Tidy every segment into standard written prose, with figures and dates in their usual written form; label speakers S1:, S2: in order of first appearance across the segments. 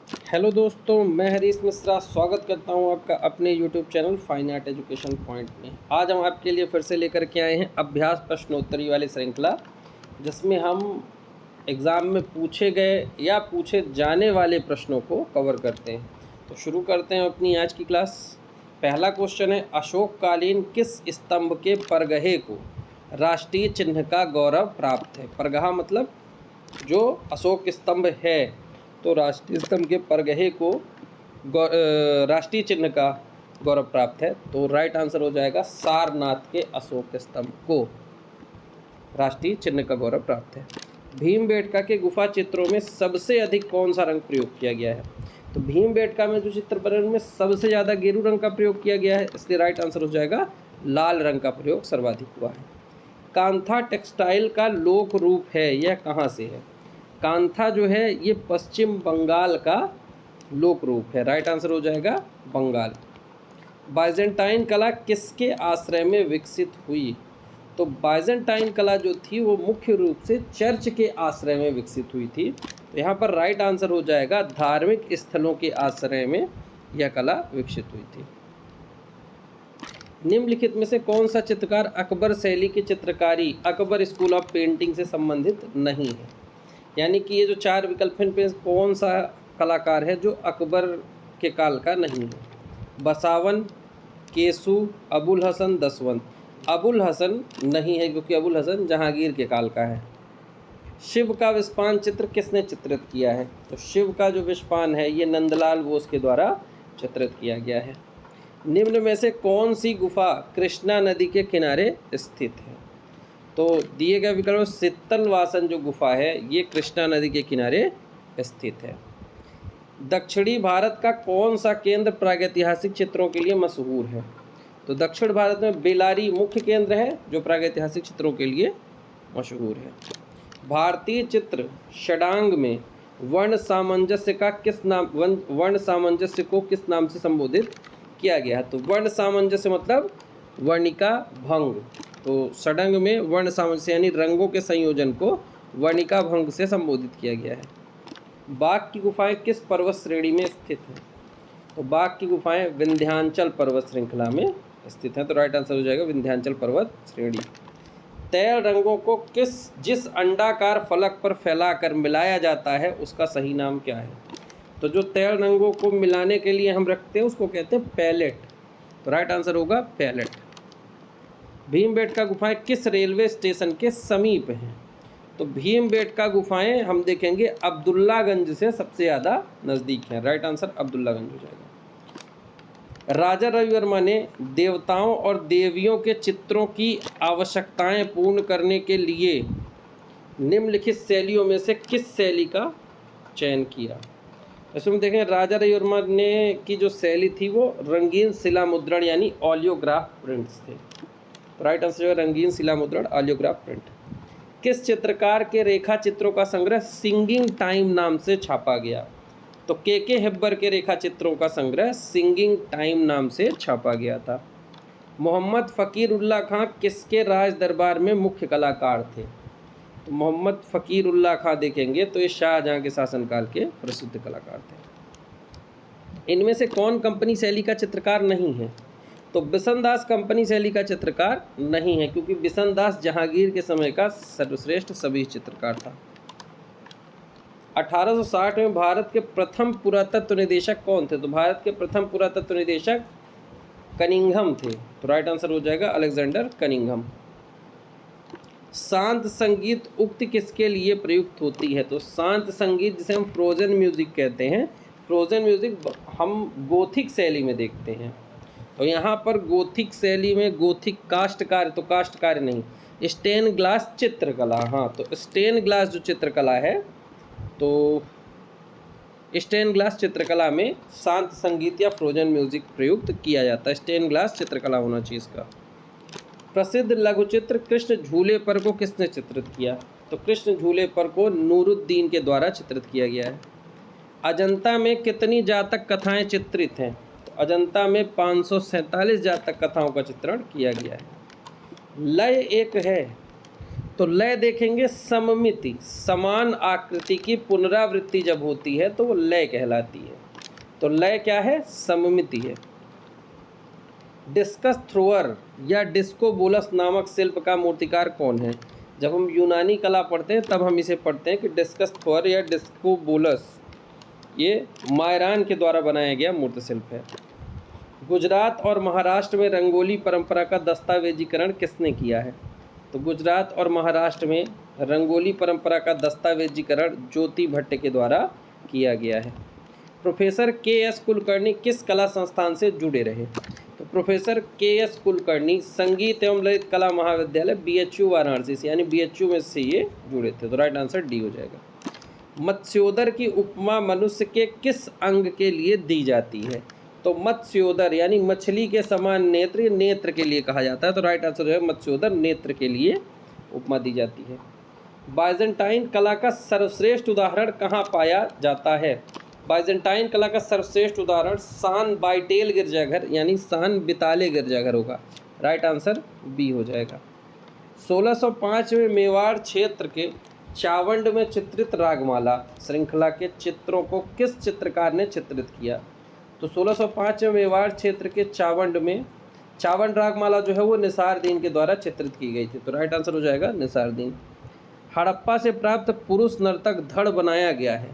S1: Hello दोस्तों, मैं हरीश मिश्रा स्वागत करता हूं आपका अपने YouTube channel fine art education point में। आज हम आपके लिए फिर से लेकर के आए हैं अभ्यास प्रश्नोत्तरी वाली श्रृंखला, जिसमें हम एग्ज़ाम में पूछे गए या पूछे जाने वाले प्रश्नों को कवर करते हैं। तो शुरू करते हैं अपनी आज की क्लास। पहला क्वेश्चन है, अशोककालीन किस स्तंभ के परगहे को राष्ट्रीय चिन्ह का गौरव प्राप्त है? परगहा मतलब जो अशोक स्तंभ है, तो राष्ट्रीय स्तंभ के परगहे को राष्ट्रीय चिन्ह का गौरव प्राप्त है। तो राइट आंसर हो जाएगा सारनाथ के अशोक स्तंभ को राष्ट्रीय चिन्ह का गौरव प्राप्त है। भीमबेटका के गुफा चित्रों में सबसे अधिक कौन सा रंग प्रयोग किया गया है? तो भीमबेटका में जो चित्र बने उनमें सबसे ज़्यादा गेरू रंग का प्रयोग किया गया है, इसलिए राइट आंसर हो जाएगा लाल रंग का प्रयोग सर्वाधिक हुआ है। कांथा टेक्सटाइल का लोक रूप है, यह कहाँ से है? कांथा जो है ये पश्चिम बंगाल का लोक रूप है, राइट आंसर हो जाएगा बंगाल। बाइजेंटाइन कला किसके आश्रय में विकसित हुई? तो बाइजेंटाइन कला जो थी वो मुख्य रूप से चर्च के आश्रय में विकसित हुई थी। तो यहाँ पर राइट आंसर हो जाएगा धार्मिक स्थलों के आश्रय में यह कला विकसित हुई थी। निम्नलिखित में से कौन सा चित्रकार अकबर शैली की चित्रकारी अकबर स्कूल ऑफ पेंटिंग से संबंधित नहीं है? यानी कि ये जो चार विकल्प हैं पे कौन सा कलाकार है जो अकबर के काल का नहीं है? बसावन, केसु, अबुल हसन, दसवंत। अबुल हसन नहीं है क्योंकि अबुल हसन जहांगीर के काल का है। शिव का विष्पान चित्र किसने चित्रित किया है? तो शिव का जो विष्पान है ये नंदलाल बोस के द्वारा चित्रित किया गया है। निम्न में से कौन सी गुफा कृष्णा नदी के किनारे स्थित है? तो दिए गए विकल्प में शीतलवासन जो गुफा है ये कृष्णा नदी के किनारे स्थित है। दक्षिणी भारत का कौन सा केंद्र प्रागैतिहासिक चित्रों के लिए मशहूर है? तो दक्षिण भारत में बेलारी मुख्य केंद्र है जो प्रागैतिहासिक चित्रों के लिए मशहूर है। भारतीय चित्र षडांग में वर्ण सामंजस्य का किस नाम वर्ण सामंजस्य को किस नाम से संबोधित किया गया है? तो वर्ण सामंजस्य मतलब वर्णिका भंग। तो षडंग में वर्ण सामंजस्य यानी रंगों के संयोजन को वर्णिका भंग से संबोधित किया गया है। बाघ की गुफाएं किस पर्वत श्रेणी में स्थित हैं? तो बाघ की गुफाएं विंध्याचल पर्वत श्रृंखला में स्थित हैं, तो राइट आंसर हो जाएगा विंध्याचल पर्वत श्रेणी। तैल रंगों को जिस अंडाकार फलक पर फैलाकर मिलाया जाता है उसका सही नाम क्या है? तो जो तैल रंगों को मिलाने के लिए हम रखते हैं उसको कहते हैं पैलेट, तो राइट आंसर होगा पैलेट। भीमबेटका गुफाएं किस रेलवे स्टेशन के समीप हैं? तो भीमबेटका गुफाएं हम देखेंगे अब्दुल्लागंज से सबसे ज़्यादा नज़दीक हैं, राइट आंसर अब्दुल्लागंज हो जाएगा। राजा रवि वर्मा ने देवताओं और देवियों के चित्रों की आवश्यकताएं पूर्ण करने के लिए निम्नलिखित शैलियों में से किस शैली का चयन किया? इसमें देखें राजा रवि वर्मा ने की जो शैली थी वो रंगीन शिला मुद्रण यानी ऑलियोग्राफ प्रिंट्स थे, राइट आंसर जो है रंगीन शिला मुद्रण ऑलियोग्राफ प्रिंट। किस चित्रकार के रेखा चित्रों का संग्रह सिंगिंग टाइम नाम से छापा गया? तो के हेब्बर के रेखा चित्रों का संग्रह सिंगिंग टाइम नाम से छापा गया था। मोहम्मद फ़कीरुल्लाह खां किसके राज दरबार में मुख्य कलाकार थे? तो मोहम्मद फ़कीरुल्लाह खां देखेंगे तो ये शाहजहां के शासनकाल के प्रसिद्ध कलाकार थे। इनमें से कौन कंपनी शैली का चित्रकार नहीं है? तो बिशनदास कंपनी शैली का चित्रकार नहीं है क्योंकि बिशनदास जहांगीर के समय का सर्वश्रेष्ठ सभी चित्रकार था। 1860 में भारत के प्रथम पुरातत्व निदेशक कौन थे? तो भारत के प्रथम पुरातत्व निदेशक कनिंघम थे, तो राइट आंसर हो जाएगा अलेक्जेंडर कनिंघम। शांत संगीत उक्ति किसके लिए प्रयुक्त होती है? तो शांत संगीत जिसे हम फ्रोजन म्यूजिक कहते हैं, फ्रोजन म्यूजिक हम गोथिक शैली में देखते हैं। तो यहाँ पर गोथिक शैली में गोथिक काष्ठकार्य, तो काष्ठकार्य नहीं, स्टेन ग्लास चित्रकला। हाँ, तो स्टेन ग्लास जो चित्रकला है तो स्टेन ग्लास चित्रकला में शांत संगीत या फ्रोजन म्यूजिक प्रयुक्त किया जाता है। स्टेन ग्लास चित्रकला होना चाहिए इसका। प्रसिद्ध लघुचित्र कृष्ण झूले पर को किसने चित्रित किया? तो कृष्ण झूले पर को नूरुद्दीन के द्वारा चित्रित किया गया है। अजंता में कितनी जातक कथाएं चित्रित हैं? तो अजंता में 547 जातक कथाओं का चित्रण किया गया है। लय एक है तो लय देखेंगे सममिति, समान आकृति की पुनरावृत्ति जब होती है तो वो लय कहलाती है। तो लय क्या है? सममिति है। डिस्कस थ्रोअर या डिस्कोबोलस नामक शिल्प का मूर्तिकार कौन है? जब हम यूनानी कला पढ़ते हैं तब हम इसे पढ़ते हैं कि डिस्कस थ्रोअर या डिस्कोबोलस ये मायरान के द्वारा बनाया गया मूर्ति शिल्प है। गुजरात और महाराष्ट्र में रंगोली परंपरा का दस्तावेजीकरण किसने किया है? तो गुजरात और महाराष्ट्र में रंगोली परंपरा का दस्तावेजीकरण ज्योति भट्ट के द्वारा किया गया है। Professor KS. कुलकर्णी किस कला संस्थान से जुड़े रहे? तो प्रोफेसर के.एस. कुलकर्णी संगीत एवं ललित कला महाविद्यालय BHU वाराणसी से, यानी BHU में से ये जुड़े थे। तो राइट आंसर डी हो जाएगा। मत्स्योदर की उपमा मनुष्य के किस अंग के लिए दी जाती है? तो मत्स्योदर यानी मछली के समान नेत्र, ये नेत्र के लिए कहा जाता है। तो राइट आंसर है मत्स्योदर, नेत्र के लिए उपमा दी जाती है। बाइजेंटाइन कला का सर्वश्रेष्ठ उदाहरण कहाँ पाया जाता है? बाइजेंटाइन कला का सर्वश्रेष्ठ उदाहरण सान बाइटेल गिरजाघर यानी सान बिताले गिरजाघर होगा। राइट आंसर बी हो जाएगा। 1605 में मेवाड़ क्षेत्र के चावंड में चित्रित रागमाला श्रृंखला के चित्रों को किस चित्रकार ने चित्रित किया? तो 1605 में मेवाड़ क्षेत्र के चावंड में चावंड रागमाला जो है वो निसारदीन के द्वारा चित्रित की गई थी। तो राइट आंसर हो जाएगा निसारदीन। हड़प्पा से प्राप्त पुरुष नर्तक धड़ बनाया गया है।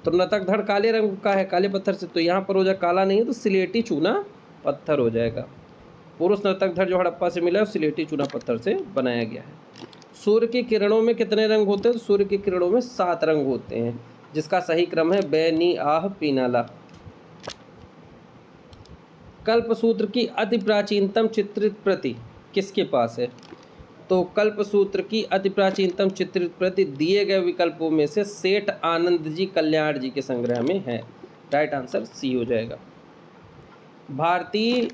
S1: तो नर्तक धड़ काले रंग का है, काले पत्थर से। तो यहाँ पर हो जाए काला नहीं है तो सिलेटी चूना पत्थर हो जाएगा। पुरुष नर्तक धड़ जो हड़प्पा से मिला है सिलेटी चूना पत्थर से बनाया गया है। सूर्य की किरणों में कितने रंग होते हैं? तो सूर्य की किरणों में 7 रंग होते हैं, जिसका सही क्रम है बैनी, आह, पीनाला। कल्पसूत्र की अति प्राचीनतम चित्रित प्रति किसके पास है? तो कल्पसूत्र की अति प्राचीनतम चित्रित प्रति दिए गए विकल्पों में से सेठ आनंद जी कल्याण जी के संग्रह में है। राइट आंसर सी हो जाएगा। भारतीय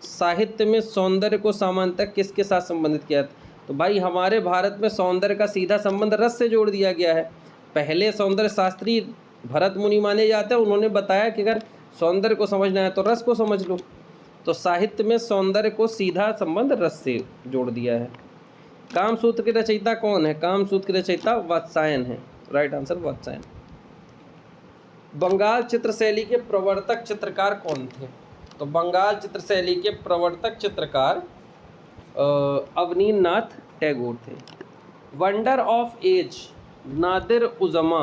S1: साहित्य में सौंदर्य को सामान्यतः किसके साथ संबंधित किया? तो भाई हमारे भारत में सौंदर्य का सीधा संबंध रस से जोड़ दिया गया है। पहले सौंदर्य शास्त्री भरत मुनि माने जाते हैं, उन्होंने बताया कि अगर सौंदर्य को समझना है तो रस को समझ लो। तो साहित्य में सौंदर्य को सीधा संबंध रस से जोड़ दिया है। कामसूत्र के रचयिता कौन है? कामसूत्र के रचयिता वात्सायन है। Right answer Vatsyayan. बंगाल चित्रशैली के प्रवर्तक चित्रकार कौन थे? तो बंगाल चित्रशैली के प्रवर्तक चित्रकार अवनींद्रनाथ टैगोर थे। वंडर ऑफ एज नादिर उज़्ज़मा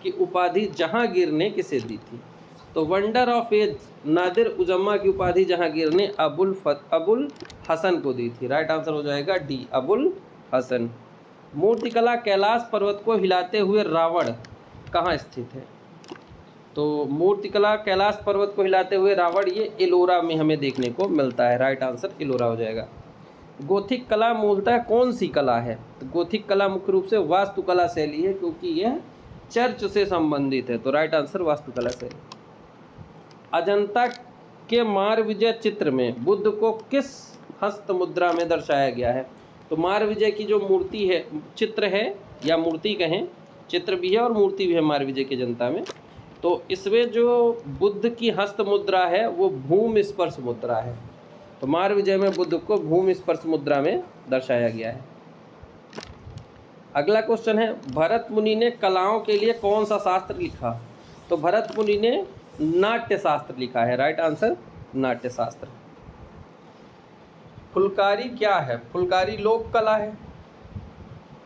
S1: की उपाधि जहांगीर ने किसे दी थी? तो वंडर ऑफ एज नादिर उज़्ज़मा की उपाधि जहांगीर ने अबुल हसन को दी थी। राइट आंसर हो जाएगा डी, अबुल हसन। मूर्तिकला कैलाश पर्वत को हिलाते हुए रावण कहाँ स्थित है? तो मूर्तिकला कैलाश पर्वत को हिलाते हुए रावण ये एलोरा में हमें देखने को मिलता है। राइट आंसर एलोरा हो जाएगा। गोथिक कला मूलतः कौन सी कला है? तो गोथिक कला मुख्य रूप से वास्तुकला शैली है, क्योंकि यह चर्च से संबंधित है। तो राइट आंसर वास्तुकला शैली। अजंता के मारविजय चित्र में बुद्ध को किस हस्त मुद्रा में दर्शाया गया है? तो मारविजय की जो मूर्ति है, चित्र है या मूर्ति कहें, चित्र भी है और मूर्ति भी है मारविजय के अजंता में। तो इसमें जो बुद्ध की हस्त मुद्रा है वो भूमि स्पर्श मुद्रा है। तो मारविजय में बुद्ध को भूमि स्पर्श मुद्रा में दर्शाया गया है। अगला क्वेश्चन है, भरत मुनि ने कलाओं के लिए कौन सा शास्त्र लिखा? तो भरत मुनि ने नाट्य शास्त्र लिखा है। राइट आंसर नाट्य शास्त्र। फुलकारी क्या है? फुलकारी लोक कला है।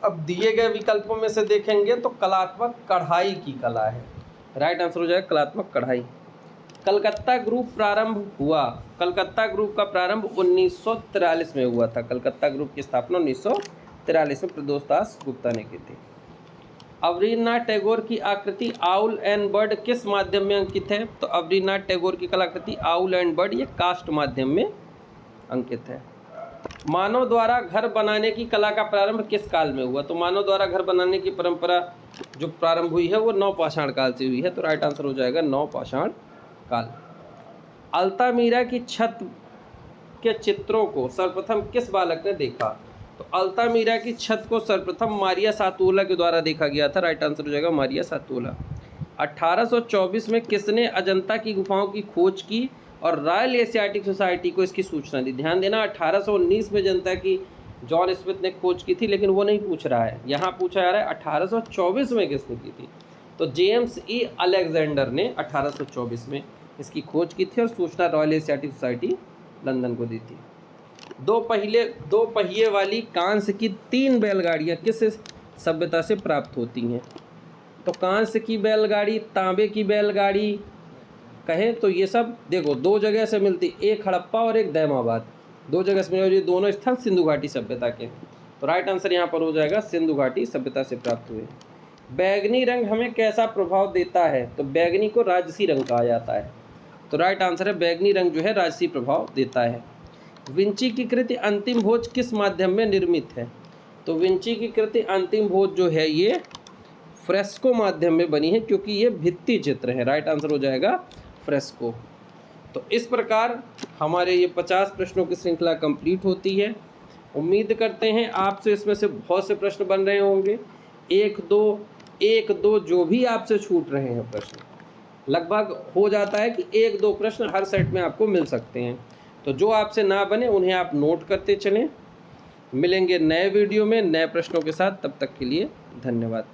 S1: अब दिए गए विकल्पों में से देखेंगे तो कलात्मक कढ़ाई की कला है। राइट आंसर हो जाएगा कलात्मक कढ़ाई। कलकत्ता ग्रुप प्रारंभ हुआ, कलकत्ता ग्रुप का प्रारंभ 1943 में हुआ था। कलकत्ता ग्रुप की स्थापना 1943 में प्रदोष दास गुप्ता ने की थी। अवनींद्रनाथ टैगोर की आकृति आउल एंड बर्ड किस माध्यम में अंकित है? तो अवनींद्रनाथ टैगोर की कलाकृति आउल एंड बर्ड ये कास्ट माध्यम में अंकित है। मानव द्वारा घर बनाने की कला का प्रारंभ किस काल में हुआ? तो मानव द्वारा घर बनाने की परंपरा जो प्रारंभ हुई है वो नवपाषाण काल से हुई है। तो राइट आंसर हो जाएगा नवपाषाण काल। अल्तामीरा की छत के चित्रों को सर्वप्रथम किस बालक ने देखा? तो अल्तामीरा की छत को सर्वप्रथम मारिया सातोला के द्वारा देखा गया था। राइट आंसर हो जाएगा मारिया सातोला। 1824 में किसने अजंता की गुफाओं की खोज की और रॉयल एशियाटिक सोसाइटी को इसकी सूचना दी? ध्यान देना, 1819 में अजंता की जॉन स्मिथ ने खोज की थी, लेकिन वो नहीं पूछ रहा है, यहाँ पूछा जा रहा है 1824 में किसने की थी। तो जेम्स ई अलेक्जेंडर ने 1824 में इसकी खोज की थी और सूचना रॉयल एशियाटिक सोसाइटी लंदन को दी थी। दो पहिए वाली कांस्य की 3 बैलगाड़ियाँ किस सभ्यता से प्राप्त होती हैं। तो कांस्य की बैलगाड़ी, तांबे की बैलगाड़ी कहें तो ये सब देखो 2 जगह से मिलती, एक हड़प्पा और एक दैमाबाद, 2 जगह से मिले, ये दोनों स्थल सिंधु घाटी सभ्यता के। तो राइट आंसर यहाँ पर हो जाएगा सिंधु घाटी सभ्यता से प्राप्त हुए। बैगनी रंग हमें कैसा प्रभाव देता है। तो बैगनी को राजसी रंग कहा जाता है। तो राइट आंसर है बैगनी रंग जो है राजसी प्रभाव देता है। विंची की कृति अंतिम भोज किस माध्यम में निर्मित है। तो विंची की कृति अंतिम भोज जो है ये फ्रेस्को माध्यम में बनी है, क्योंकि ये भित्ति चित्र है। राइट आंसर हो जाएगा फ्रेस्को। तो इस प्रकार हमारे ये 50 प्रश्नों की श्रृंखला कंप्लीट होती है। उम्मीद करते हैं आपसे इसमें से बहुत से प्रश्न बन रहे होंगे। एक दो जो भी आपसे छूट रहे हैं प्रश्न, लगभग हो जाता है कि 1-2 प्रश्न हर सेट में आपको मिल सकते हैं। तो जो आपसे ना बने उन्हें आप नोट करते चलें। मिलेंगे नए वीडियो में नए प्रश्नों के साथ, तब तक के लिए धन्यवाद।